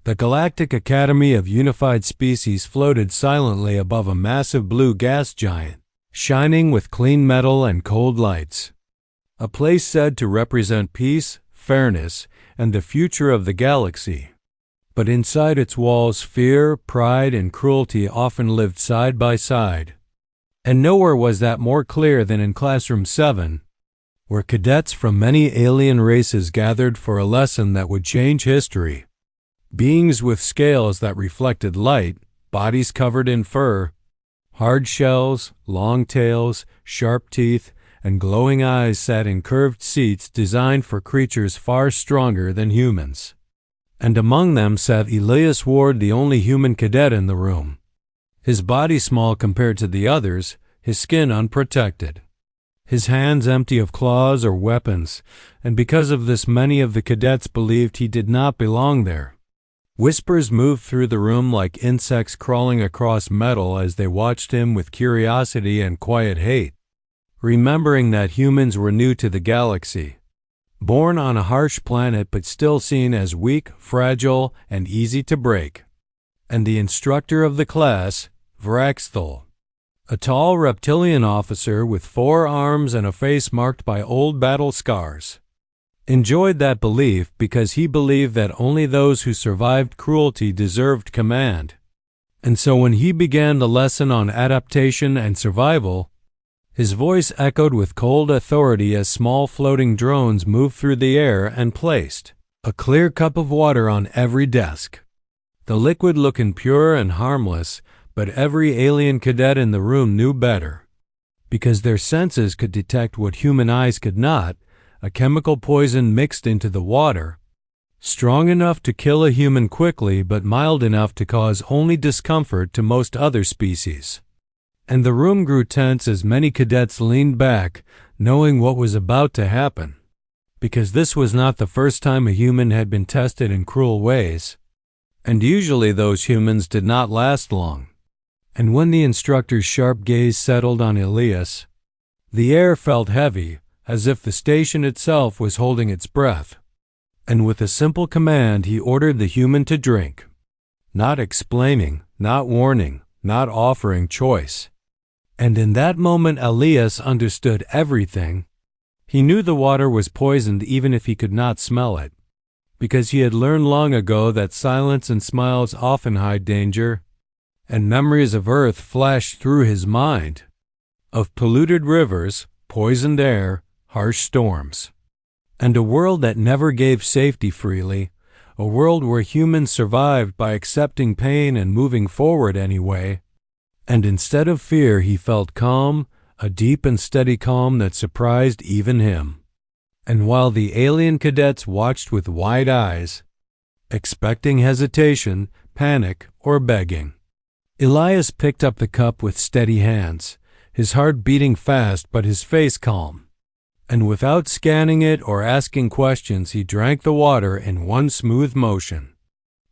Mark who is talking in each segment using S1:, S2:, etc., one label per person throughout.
S1: The Galactic Academy of Unified Species floated silently above a massive blue gas giant, shining with clean metal and cold lights. A place said to represent peace, fairness, and the future of the galaxy. But inside its walls, fear, pride, and cruelty often lived side by side. And nowhere was that more clear than in Classroom 7, where cadets from many alien races gathered for a lesson that would change history. Beings with scales that reflected light, bodies covered in fur, hard shells, long tails, sharp teeth, and glowing eyes sat in curved seats designed for creatures far stronger than humans. And among them sat Elias Ward, the only human cadet in the room. His body small compared to the others, his skin unprotected. His hands empty of claws or weapons, and because of this many of the cadets believed he did not belong there. Whispers moved through the room like insects crawling across metal as they watched him with curiosity and quiet hate, remembering that humans were new to the galaxy, born on a harsh planet but still seen as weak, fragile, and easy to break. And the instructor of the class, Vraxthal, a tall reptilian officer with 4 arms and a face marked by old battle scars, enjoyed that belief because he believed that only those who survived cruelty deserved command. And so when he began the lesson on adaptation and survival, his voice echoed with cold authority as small floating drones moved through the air and placed a clear cup of water on every desk. The liquid looking pure and harmless, but every alien cadet in the room knew better. Because their senses could detect what human eyes could not, a chemical poison mixed into the water, strong enough to kill a human quickly but mild enough to cause only discomfort to most other species. And the room grew tense as many cadets leaned back, knowing what was about to happen. Because this was not the first time a human had been tested in cruel ways. And usually those humans did not last long. And when the instructor's sharp gaze settled on Elias, the air felt heavy, as if the station itself was holding its breath. And with a simple command he ordered the human to drink. Not explaining, not warning, not offering choice. And in that moment Elias understood everything. He knew the water was poisoned even if he could not smell it, because he had learned long ago that silence and smiles often hide danger, and memories of Earth flashed through his mind, of polluted rivers, poisoned air, harsh storms, and a world that never gave safety freely, a world where humans survived by accepting pain and moving forward anyway. And instead of fear, he felt calm, a deep and steady calm that surprised even him. And while the alien cadets watched with wide eyes, expecting hesitation, panic, or begging, Elias picked up the cup with steady hands, his heart beating fast but his face calm. And without scanning it or asking questions, he drank the water in one smooth motion,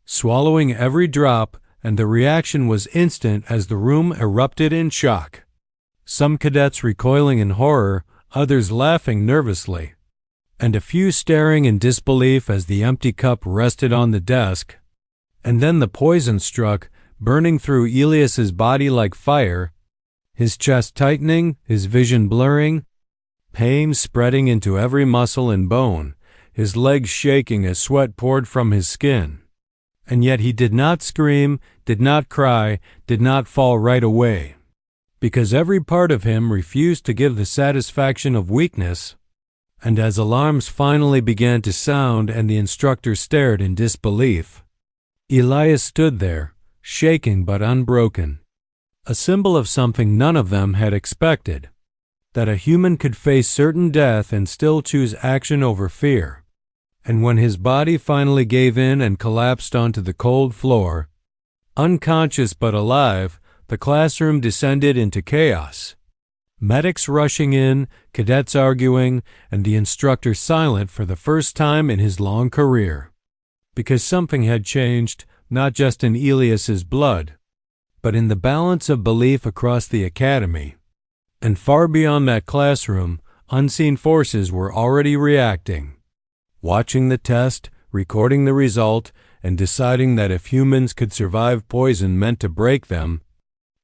S1: swallowing every drop, and the reaction was instant as the room erupted in shock. Some cadets recoiling in horror, others laughing nervously, and a few staring in disbelief as the empty cup rested on the desk. And then the poison struck, burning through Elias's body like fire, his chest tightening, his vision blurring, pain spreading into every muscle and bone, his legs shaking as sweat poured from his skin. And yet he did not scream, did not cry, did not fall right away, because every part of him refused to give the satisfaction of weakness. And as alarms finally began to sound and the instructor stared in disbelief, Elias stood there, shaking but unbroken, a symbol of something none of them had expected, that a human could face certain death and still choose action over fear. And when his body finally gave in and collapsed onto the cold floor, unconscious but alive, the classroom descended into chaos. Medics rushing in, cadets arguing, and the instructor silent for the first time in his long career. Because something had changed, not just in Elias's blood, but in the balance of belief across the academy. And far beyond that classroom, unseen forces were already reacting, watching the test, recording the result, and deciding that if humans could survive poison meant to break them,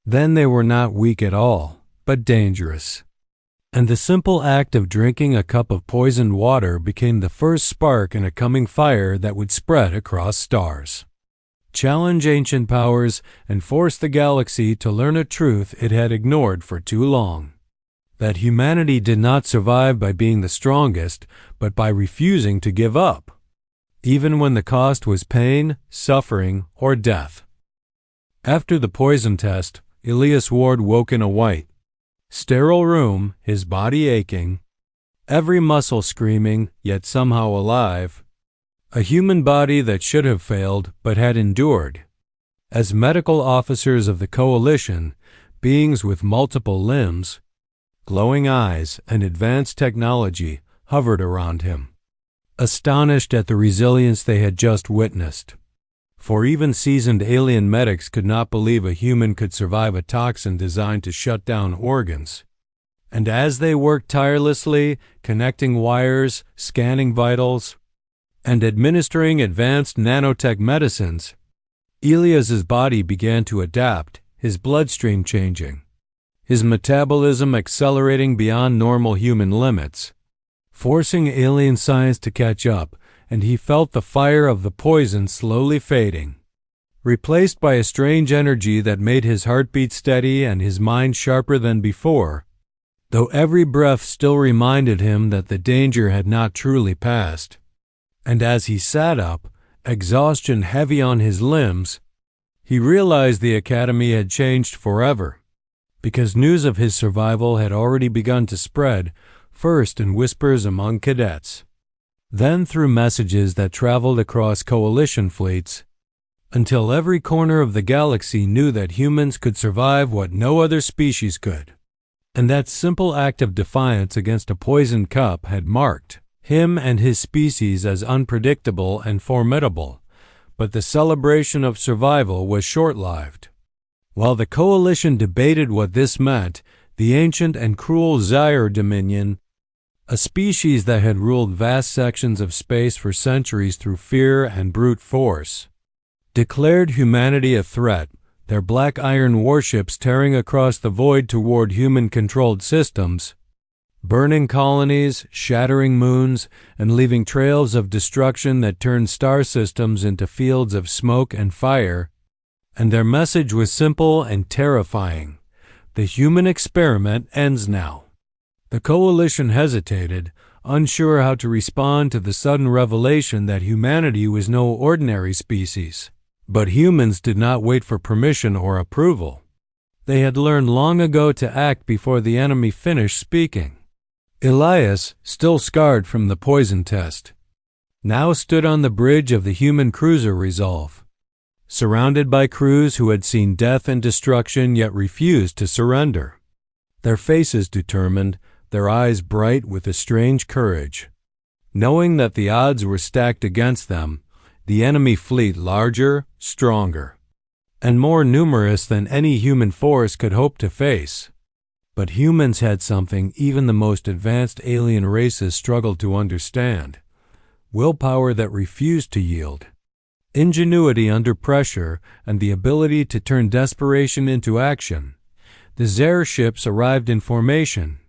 S1: then they were not weak at all, but dangerous. And the simple act of drinking a cup of poisoned water became the first spark in a coming fire that would spread across stars, challenge ancient powers, and force the galaxy to learn a truth it had ignored for too long: that humanity did not survive by being the strongest, but by refusing to give up, even when the cost was pain, suffering, or death. After the poison test, Elias Ward woke in a white, sterile room, his body aching, every muscle screaming, yet somehow alive. A human body that should have failed, but had endured. As medical officers of the Coalition, beings with multiple limbs, glowing eyes, and advanced technology hovered around him, astonished at the resilience they had just witnessed. For even seasoned alien medics could not believe a human could survive a toxin designed to shut down organs. And as they worked tirelessly, connecting wires, scanning vitals, and administering advanced nanotech medicines, Elias's body began to adapt, his bloodstream changing, his metabolism accelerating beyond normal human limits, forcing alien science to catch up, and he felt the fire of the poison slowly fading, replaced by a strange energy that made his heartbeat steady and his mind sharper than before, though every breath still reminded him that the danger had not truly passed. And as he sat up, exhaustion heavy on his limbs, he realized the Academy had changed forever, because news of his survival had already begun to spread, first in whispers among cadets, then through messages that traveled across Coalition fleets, until every corner of the galaxy knew that humans could survive what no other species could. And that simple act of defiance against a poisoned cup had marked him and his species as unpredictable and formidable, but the celebration of survival was short-lived. While the Coalition debated what this meant, the ancient and cruel Zyre Dominion, a species that had ruled vast sections of space for centuries through fear and brute force, declared humanity a threat, their black iron warships tearing across the void toward human-controlled systems, burning colonies, shattering moons, and leaving trails of destruction that turned star systems into fields of smoke and fire. And their message was simple and terrifying: the human experiment ends now. The Coalition hesitated, unsure how to respond to the sudden revelation that humanity was no ordinary species. But humans did not wait for permission or approval. They had learned long ago to act before the enemy finished speaking. Elias, still scarred from the poison test, now stood on the bridge of the human cruiser Resolve, surrounded by crews who had seen death and destruction yet refused to surrender, their faces determined, their eyes bright with a strange courage, knowing that the odds were stacked against them, the enemy fleet larger, stronger, and more numerous than any human force could hope to face. But humans had something even the most advanced alien races struggled to understand: willpower that refused to yield, ingenuity under pressure, and the ability to turn desperation into action. The Zyre ships arrived in formation,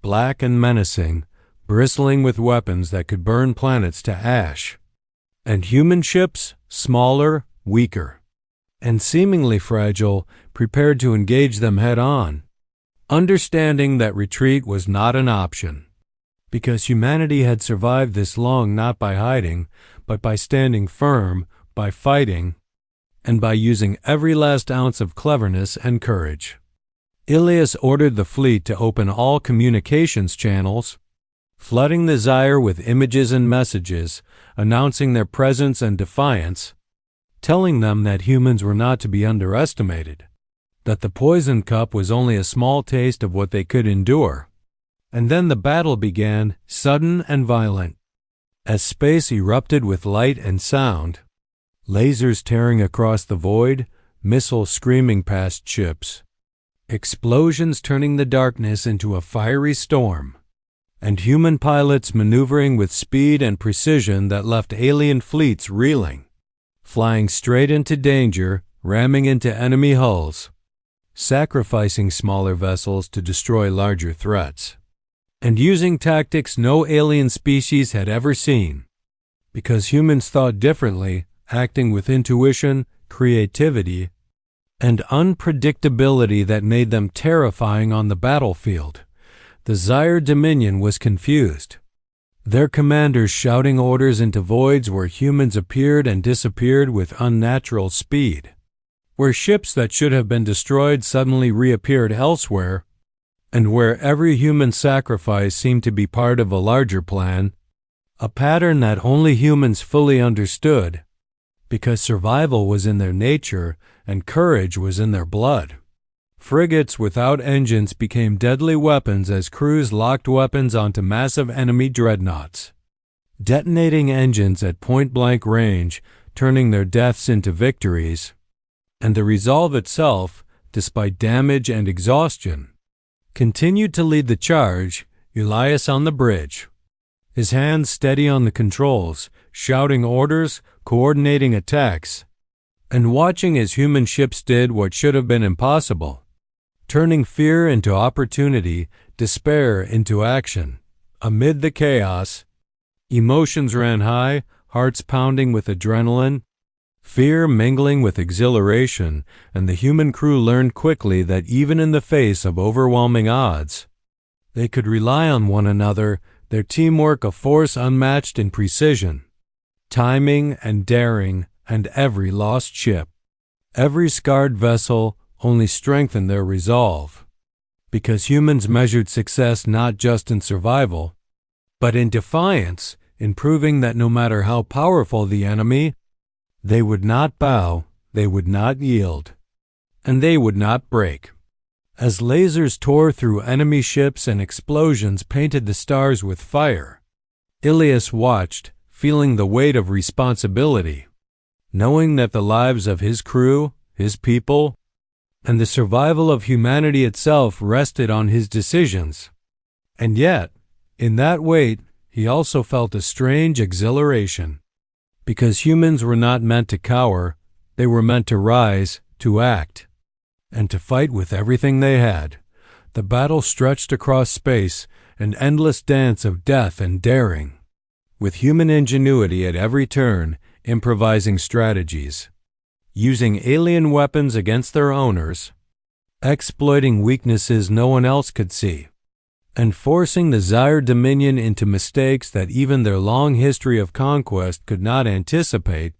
S1: black and menacing, bristling with weapons that could burn planets to ash. And human ships, smaller, weaker, and seemingly fragile, prepared to engage them head-on, understanding that retreat was not an option, because humanity had survived this long not by hiding, but by standing firm, by fighting, and by using every last ounce of cleverness and courage. Elias ordered the fleet to open all communications channels, flooding the Zyre with images and messages, announcing their presence and defiance, telling them that humans were not to be underestimated, that the poison cup was only a small taste of what they could endure. And then the battle began, sudden and violent, as space erupted with light and sound, lasers tearing across the void, missiles screaming past ships, explosions turning the darkness into a fiery storm, and human pilots maneuvering with speed and precision that left alien fleets reeling. flying straight into danger, ramming into enemy hulls, sacrificing smaller vessels to destroy larger threats, and using tactics no alien species had ever seen, because humans thought differently, acting with intuition, creativity, and unpredictability that made them terrifying on the battlefield. The Zyre Dominion was confused, their commanders shouting orders into voids where humans appeared and disappeared with unnatural speed, where ships that should have been destroyed suddenly reappeared elsewhere, and where every human sacrifice seemed to be part of a larger plan, a pattern that only humans fully understood, because survival was in their nature and courage was in their blood. Frigates without engines became deadly weapons as crews locked weapons onto massive enemy dreadnoughts, detonating engines at point-blank range, turning their deaths into victories. And the Resolve itself, despite damage and exhaustion, continued to lead the charge, Elias on the bridge, his hands steady on the controls, shouting orders, coordinating attacks, and watching as human ships did what should have been impossible, turning fear into opportunity, despair into action. Amid the chaos, emotions ran high, hearts pounding with adrenaline, fear mingling with exhilaration, and the human crew learned quickly that even in the face of overwhelming odds, they could rely on one another, their teamwork a force unmatched in precision, timing and daring, and every lost ship, every scarred vessel only strengthened their resolve, because humans measured success not just in survival, but in defiance, in proving that no matter how powerful the enemy, they would not bow, they would not yield, and they would not break. As lasers tore through enemy ships and explosions painted the stars with fire, Ilias watched, feeling the weight of responsibility, knowing that the lives of his crew, his people, and the survival of humanity itself rested on his decisions. And yet, in that weight, he also felt a strange exhilaration, because humans were not meant to cower, they were meant to rise, to act, and to fight with everything they had. The battle stretched across space, an endless dance of death and daring, with human ingenuity at every turn, improvising strategies, using alien weapons against their owners, exploiting weaknesses no one else could see, and forcing the Zyre Dominion into mistakes that even their long history of conquest could not anticipate.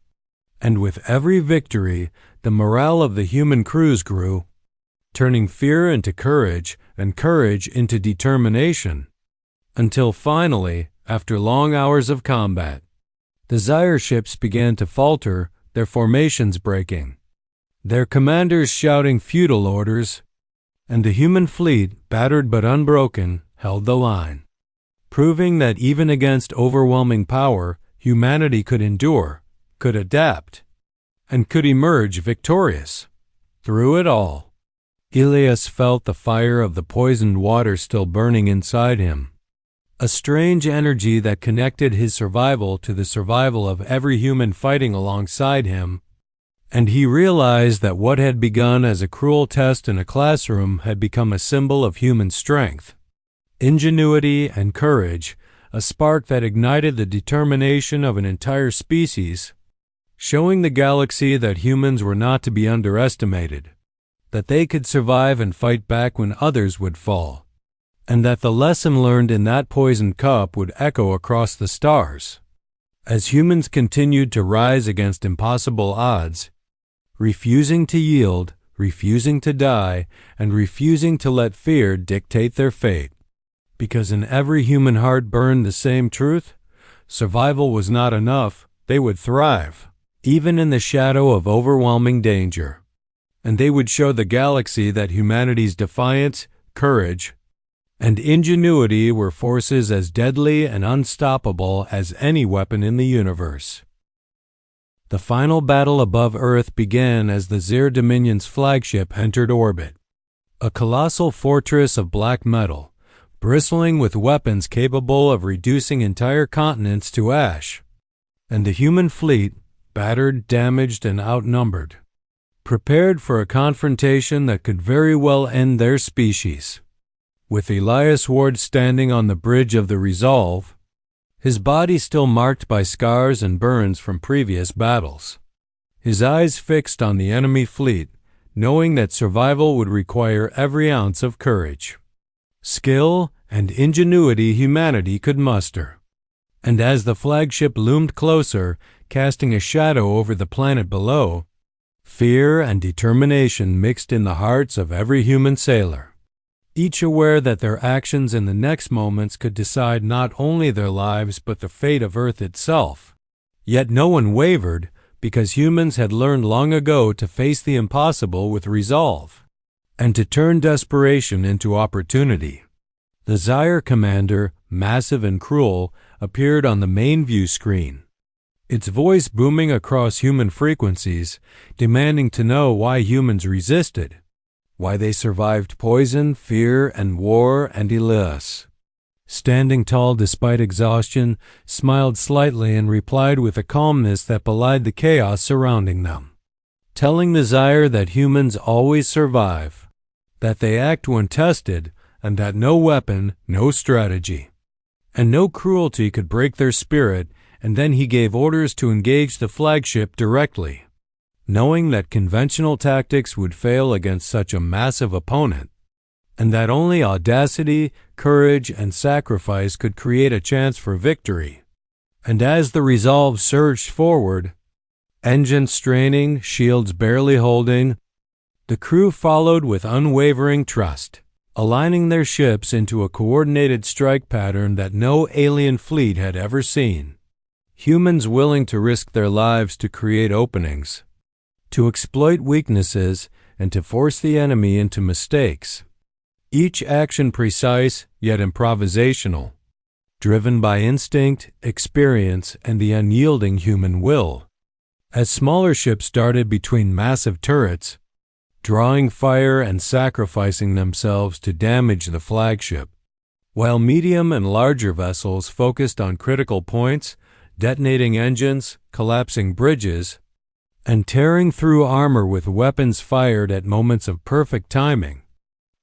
S1: And with every victory, the morale of the human crews grew, turning fear into courage and courage into determination, until finally, after long hours of combat, the Zyre ships began to falter, their formations breaking, their commanders shouting futile orders, and the human fleet, battered but unbroken, held the line, proving that even against overwhelming power, humanity could endure, could adapt, and could emerge victorious. Through it all, Ilias felt the fire of the poisoned water still burning inside him, a strange energy that connected his survival to the survival of every human fighting alongside him, and he realized that what had begun as a cruel test in a classroom had become a symbol of human strength, ingenuity, and courage, a spark that ignited the determination of an entire species, showing the galaxy that humans were not to be underestimated, that they could survive and fight back when others would fall, and that the lesson learned in that poisoned cup would echo across the stars. As humans continued to rise against impossible odds, refusing to yield, refusing to die, and refusing to let fear dictate their fate, because in every human heart burned the same truth: survival was not enough, they would thrive, even in the shadow of overwhelming danger. And they would show the galaxy that humanity's defiance, courage, and ingenuity were forces as deadly and unstoppable as any weapon in the universe. The final battle above Earth began as the Zyre Dominion's flagship entered orbit, a colossal fortress of black metal, bristling with weapons capable of reducing entire continents to ash, and the human fleet, battered, damaged, and outnumbered, prepared for a confrontation that could very well end their species. With Elias Ward standing on the bridge of the Resolve, his body still marked by scars and burns from previous battles, his eyes fixed on the enemy fleet, knowing that survival would require every ounce of courage, skill, and ingenuity humanity could muster. And as the flagship loomed closer, casting a shadow over the planet below, fear and determination mixed in the hearts of every human sailor, each aware that their actions in the next moments could decide not only their lives but the fate of Earth itself. Yet no one wavered, because humans had learned long ago to face the impossible with resolve, and to turn desperation into opportunity. The Zaire commander, massive and cruel, appeared on the main view screen, its voice booming across human frequencies, demanding to know why humans resisted, why they survived poison, fear, and war, and Elias, standing tall despite exhaustion, smiled slightly and replied with a calmness that belied the chaos surrounding them, telling the Zaire that humans always survive, that they act when tested, and that no weapon, no strategy, and no cruelty could break their spirit. And then he gave orders to engage the flagship directly, knowing that conventional tactics would fail against such a massive opponent, and that only audacity, courage, and sacrifice could create a chance for victory. And as the Resolve surged forward, engines straining, shields barely holding, the crew followed with unwavering trust, aligning their ships into a coordinated strike pattern that no alien fleet had ever seen. Humans willing to risk their lives to create openings, to exploit weaknesses, and to force the enemy into mistakes. Each action precise, yet improvisational, driven by instinct, experience, and the unyielding human will. As smaller ships darted between massive turrets, drawing fire and sacrificing themselves to damage the flagship, while medium and larger vessels focused on critical points, detonating engines, collapsing bridges, and tearing through armor with weapons fired at moments of perfect timing.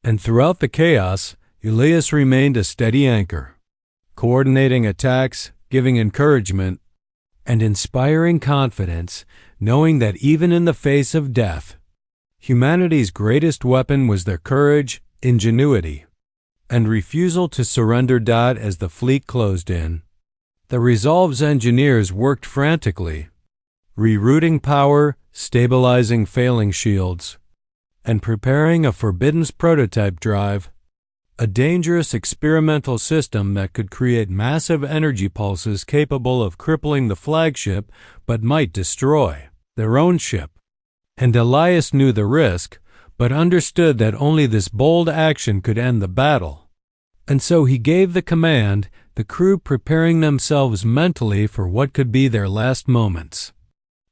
S1: And throughout the chaos, Elias remained a steady anchor, coordinating attacks, giving encouragement, and inspiring confidence, knowing that even in the face of death, humanity's greatest weapon was their courage, ingenuity, and refusal to surrender. As the fleet closed in, the Resolve's engineers worked frantically, rerouting power, stabilizing failing shields, and preparing a Forbidden's prototype drive, a dangerous experimental system that could create massive energy pulses capable of crippling the flagship but might destroy their own ship. And Elias knew the risk, but understood that only this bold action could end the battle. And so he gave the command, the crew preparing themselves mentally for what could be their last moments,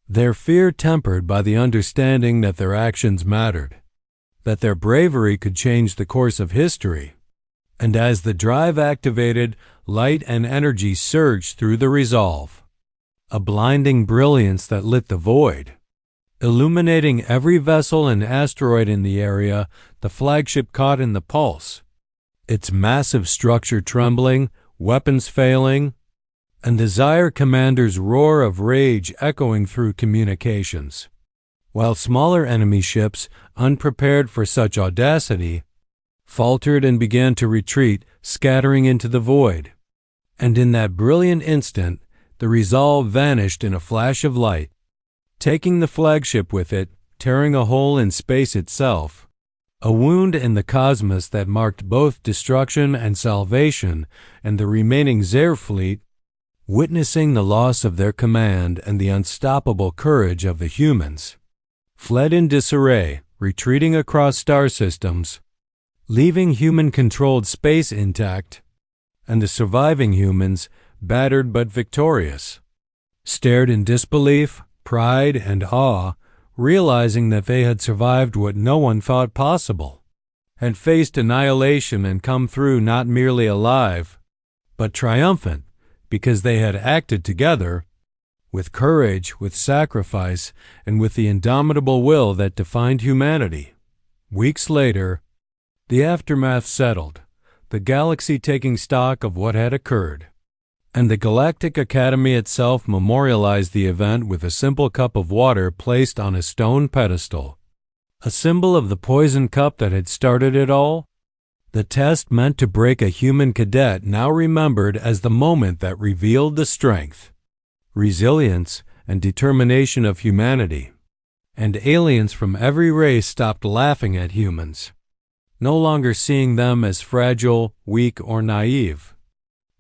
S1: their fear tempered by the understanding that their actions mattered, that their bravery could change the course of history. And as the drive activated, light and energy surged through the Resolve, a blinding brilliance that lit the void, illuminating every vessel and asteroid in the area. The flagship caught in the pulse, its massive structure trembling, weapons failing, and the Zaire commander's roar of rage echoing through communications, while smaller enemy ships, unprepared for such audacity, faltered and began to retreat, scattering into the void. And in that brilliant instant, the Resolve vanished in a flash of light, taking the flagship with it, tearing a hole in space itself, a wound in the cosmos that marked both destruction and salvation. And the remaining Zaire fleet, witnessing the loss of their command and the unstoppable courage of the humans, fled in disarray, retreating across star systems, leaving human-controlled space intact, and the surviving humans, battered but victorious, stared in disbelief, pride, and awe, realizing that they had survived what no one thought possible, had faced annihilation and come through not merely alive, but triumphant, because they had acted together, with courage, with sacrifice, and with the indomitable will that defined humanity. Weeks later, the aftermath settled, the galaxy taking stock of what had occurred. And the Galactic Academy itself memorialized the event with a simple cup of water placed on a stone pedestal, a symbol of the poison cup that had started it all. The test meant to break a human cadet now remembered as the moment that revealed the strength, resilience, and determination of humanity. And aliens from every race stopped laughing at humans, no longer seeing them as fragile, weak, or naive,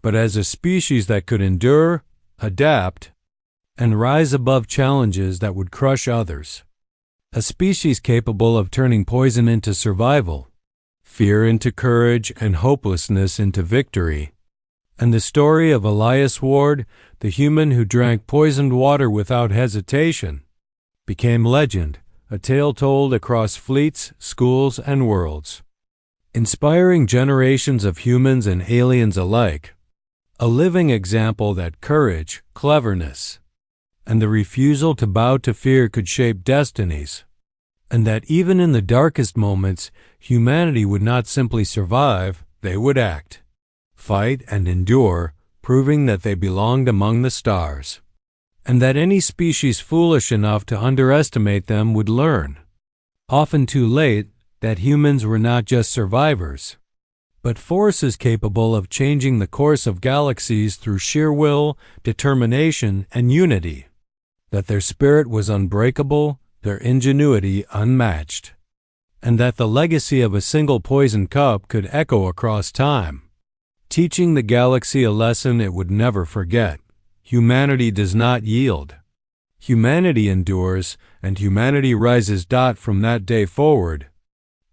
S1: but as a species that could endure, adapt, and rise above challenges that would crush others. A species capable of turning poison into survival, fear into courage, and hopelessness into victory. And the story of Elias Ward, the human who drank poisoned water without hesitation, became legend, a tale told across fleets, schools, and worlds, inspiring generations of humans and aliens alike. A living example that courage, cleverness, and the refusal to bow to fear could shape destinies, and that even in the darkest moments, humanity would not simply survive, they would act, fight, and endure, proving that they belonged among the stars, and that any species foolish enough to underestimate them would learn, often too late, that humans were not just survivors, but forces capable of changing the course of galaxies through sheer will, determination, and unity, that their spirit was unbreakable, their ingenuity unmatched, and that the legacy of a single poison cup could echo across time, teaching the galaxy a lesson it would never forget. Humanity does not yield. Humanity endures, and humanity rises. From that day forward,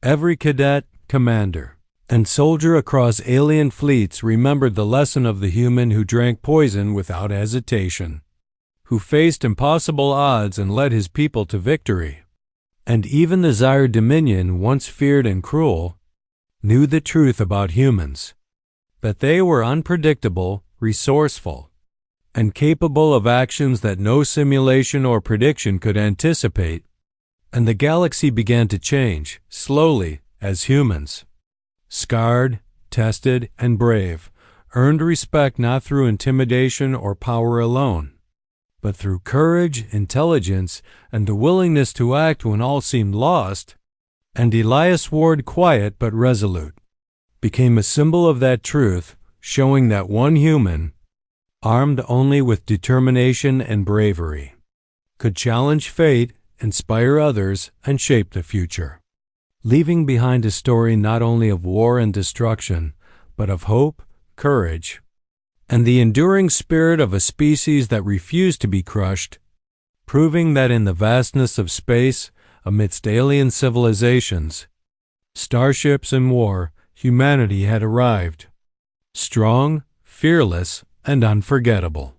S1: every cadet, commander, and soldier across alien fleets remembered the lesson of the human who drank poison without hesitation, who faced impossible odds and led his people to victory. And even the Zyre Dominion, once feared and cruel, knew the truth about humans, that they were unpredictable, resourceful, and capable of actions that no simulation or prediction could anticipate. And the galaxy began to change, slowly, as humans, scarred, tested, and brave, earned respect not through intimidation or power alone, but through courage, intelligence, and the willingness to act when all seemed lost. And Elias Ward, quiet but resolute, became a symbol of that truth, showing that one human, armed only with determination and bravery, could challenge fate, inspire others, and shape the future, leaving behind a story not only of war and destruction, but of hope, courage, and the enduring spirit of a species that refused to be crushed, proving that in the vastness of space, amidst alien civilizations, starships, and war, humanity had arrived, strong, fearless, and unforgettable.